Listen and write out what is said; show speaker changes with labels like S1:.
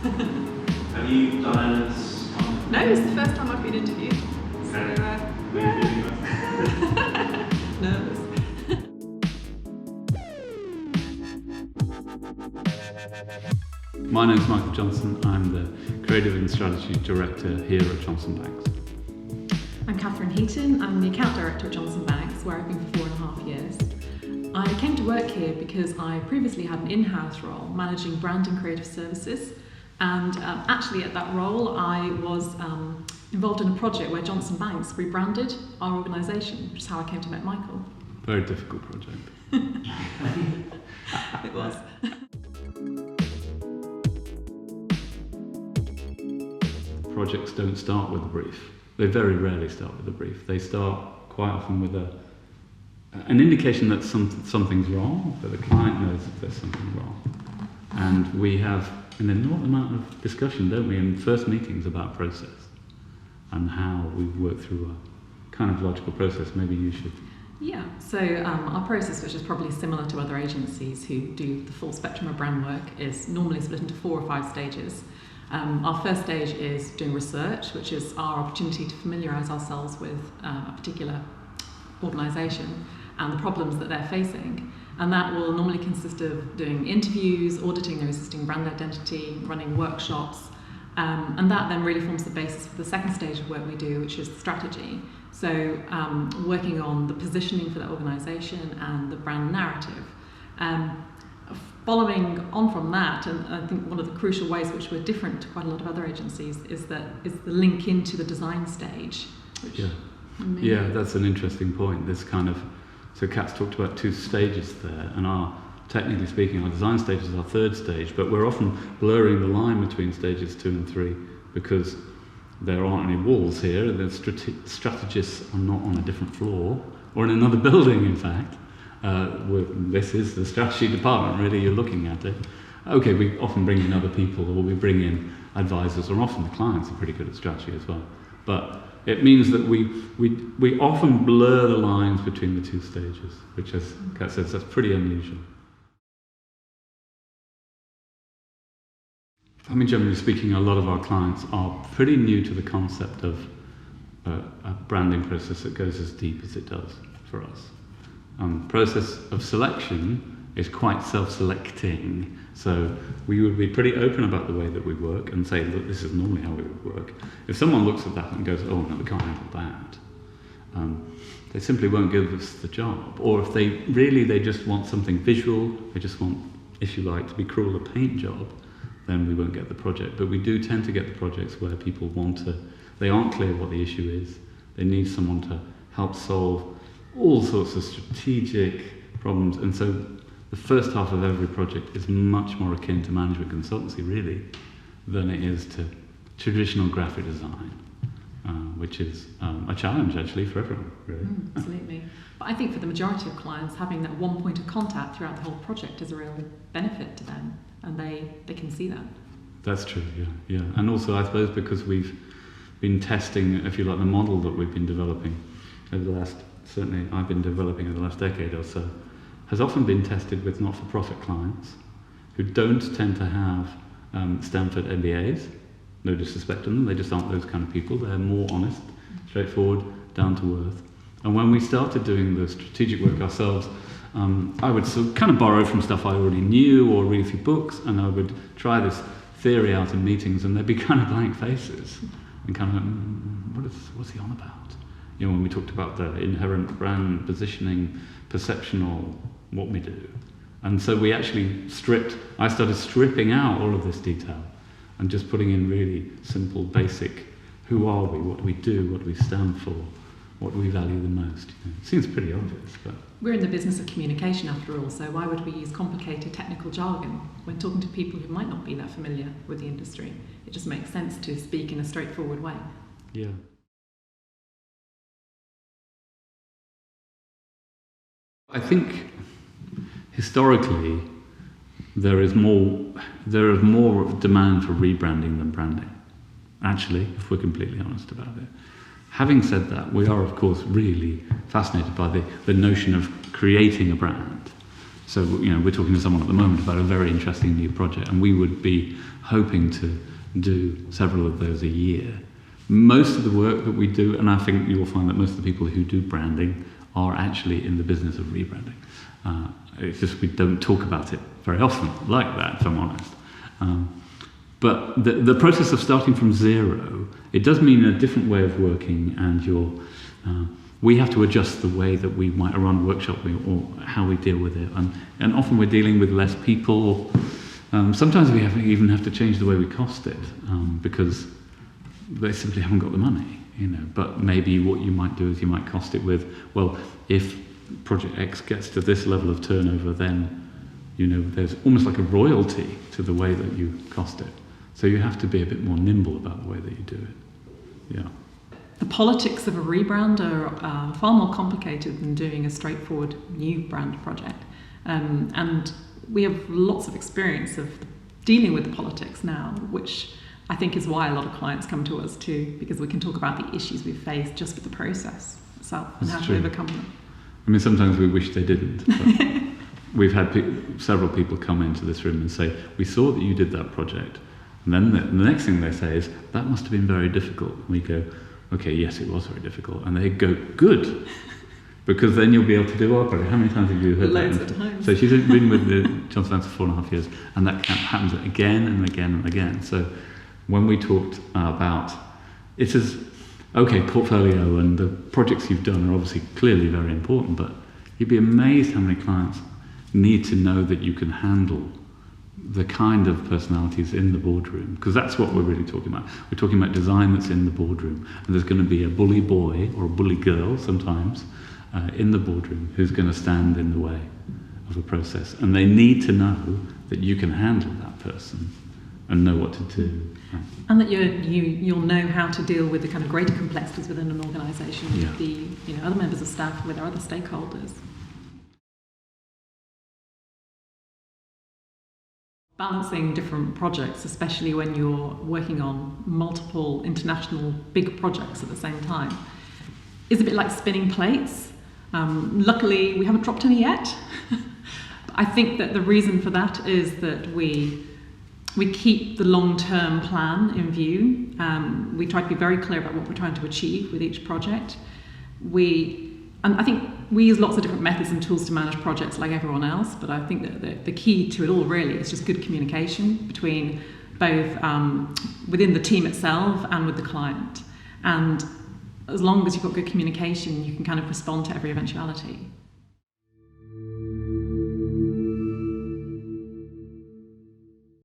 S1: Have you done this?
S2: No, it's the first time I've been interviewed.
S1: Okay.
S2: So, nervous.
S3: My name's Michael Johnson. I'm the Creative and Strategy Director here at Johnson Banks.
S2: I'm Katherine Heaton. I'm the Account Director at Johnson Banks, where I've been for 4.5 years. I came to work here because I previously had an in-house role managing brand and creative services, and actually at that role I was involved in a project where Johnson Banks rebranded our organisation, which is how I came to meet Michael.
S3: Very difficult project.
S2: It was.
S3: Projects don't start with a brief. They very rarely start with a brief. They start quite often with an indication that something's wrong, that the client knows that there's something wrong. And we have an enormous amount of discussion, don't we, in first meetings about process and how we work through a kind of logical process. Maybe you should.
S2: Yeah, so our process, which is probably similar to other agencies who do the full spectrum of brand work, is normally split into 4 or 5 stages. Our first stage is doing research, which is our opportunity to familiarise ourselves with a particular organisation and the problems that they're facing. And that will normally consist of doing interviews, auditing their existing brand identity, running workshops, and that then really forms the basis for the second stage of work we do, which is the strategy. So working on the positioning for that organisation and the brand narrative. Following on from that, and I think one of the crucial ways which we're different to quite a lot of other agencies is the link into the design stage.
S3: Yeah, that's an interesting point. This kind of, so Kat's talked about 2 stages there, and technically speaking, our design stage is our 3rd stage, but we're often blurring the line between stages 2 and 3 because there aren't any walls here. The strategists are not on a different floor or in another building, in fact. This is the strategy department, really, you're looking at it. Okay, we often bring in other people, or we bring in advisors, or often the clients are pretty good at strategy as well. But it means that we often blur the lines between the 2 stages, which, as Kat says, that's pretty unusual. I mean, generally speaking, a lot of our clients are pretty new to the concept of a branding process that goes as deep as it does for us. Process of selection is quite self-selecting, so we would be pretty open about the way that we work and say, look, this is normally how we would work. If someone looks at that and goes, oh no, we can't handle that, they simply won't give us the job. Or if they just want something visual, they just want, if you like, to be cruel, a paint job, then we won't get the project. But we do tend to get the projects where people they aren't clear what the issue is, they need someone to help solve all sorts of strategic problems, and so the first half of every project is much more akin to management consultancy, really, than it is to traditional graphic design, which is a challenge, actually, for everyone, really.
S2: Absolutely. But I think for the majority of clients, having that one point of contact throughout the whole project is a real benefit to them, and they can see that.
S3: That's true, yeah. And also, I suppose, because we've been testing, if you like, the model that we've been developing over the last, certainly I've been developing over the last decade or so, has often been tested with not-for-profit clients who don't tend to have Stanford MBAs. No disrespect to them, they just aren't those kind of people. They're more honest, straightforward, down to earth. And when we started doing the strategic work ourselves, I would sort of kind of borrow from stuff I already knew or read a few books, and I would try this theory out in meetings, and there'd be kind of blank faces and kind of, what's he on about? You know, when we talked about the inherent brand positioning, perceptional, what we do. And so we actually I started stripping out all of this detail and just putting in really simple, basic, who are we, what do we do, what do we stand for, what do we value the most. You know, it seems pretty obvious, but...
S2: We're in the business of communication after all, so why would we use complicated technical jargon when talking to people who might not be that familiar with the industry? It just makes sense to speak in a straightforward way.
S3: Yeah. I think historically there is more demand for rebranding than branding, actually, if we're completely honest about it. Having said that, we are of course really fascinated by the notion of creating a brand So, we're talking to someone at the moment about a very interesting new project, and we would be hoping to do several of those a year. Most of the work that we do, and I think you will find that most of the people who do branding are actually in the business of rebranding. It's just we don't talk about it very often like that, if I'm honest. But the process of starting from zero, it does mean a different way of working, and we have to adjust the way that we might run a workshop or how we deal with it. And often we're dealing with less people. Sometimes we even have to change the way we cost it because they simply haven't got the money. But maybe what you might do is you might cost it with, well, if Project X gets to this level of turnover, then there's almost like a royalty to the way that you cost it. So you have to be a bit more nimble about the way that you do it. Yeah.
S2: The politics of a rebrand are far more complicated than doing a straightforward new brand project. And we have lots of experience of dealing with the politics now, which I think is why a lot of clients come to us too, because we can talk about the issues we've faced just with the process itself and how to overcome them.
S3: I mean, sometimes we wish they didn't. But we've had several people come into this room and say, we saw that you did that project. And then the next thing they say is, that must have been very difficult. And we go, okay, yes, it was very difficult. And they go, good, because then you'll be able to do our project. How many times have you heard
S2: Loads
S3: that?
S2: of times.
S3: So she's been with the Johnson for 4.5 years, and that happens again and again and again. So when we talked about, it says, okay, portfolio and the projects you've done are obviously clearly very important, but you'd be amazed how many clients need to know that you can handle the kind of personalities in the boardroom, because that's what we're really talking about. We're talking about design that's in the boardroom, and there's going to be a bully boy or a bully girl sometimes in the boardroom who's going to stand in the way of a process, and they need to know that you can handle that person and know what to do.
S2: And that you'll know how to deal with the kind of greater complexities within an organisation, with the other members of staff, with our other stakeholders. Balancing different projects, especially when you're working on multiple international big projects at the same time, is a bit like spinning plates. Luckily, we haven't dropped any yet. I think that the reason for that is that we keep the long-term plan in view. We try to be very clear about what we're trying to achieve with each project. And I think we use lots of different methods and tools to manage projects like everyone else, but I think that the key to it all really is just good communication between both within the team itself and with the client. And as long as you've got good communication, you can kind of respond to every eventuality.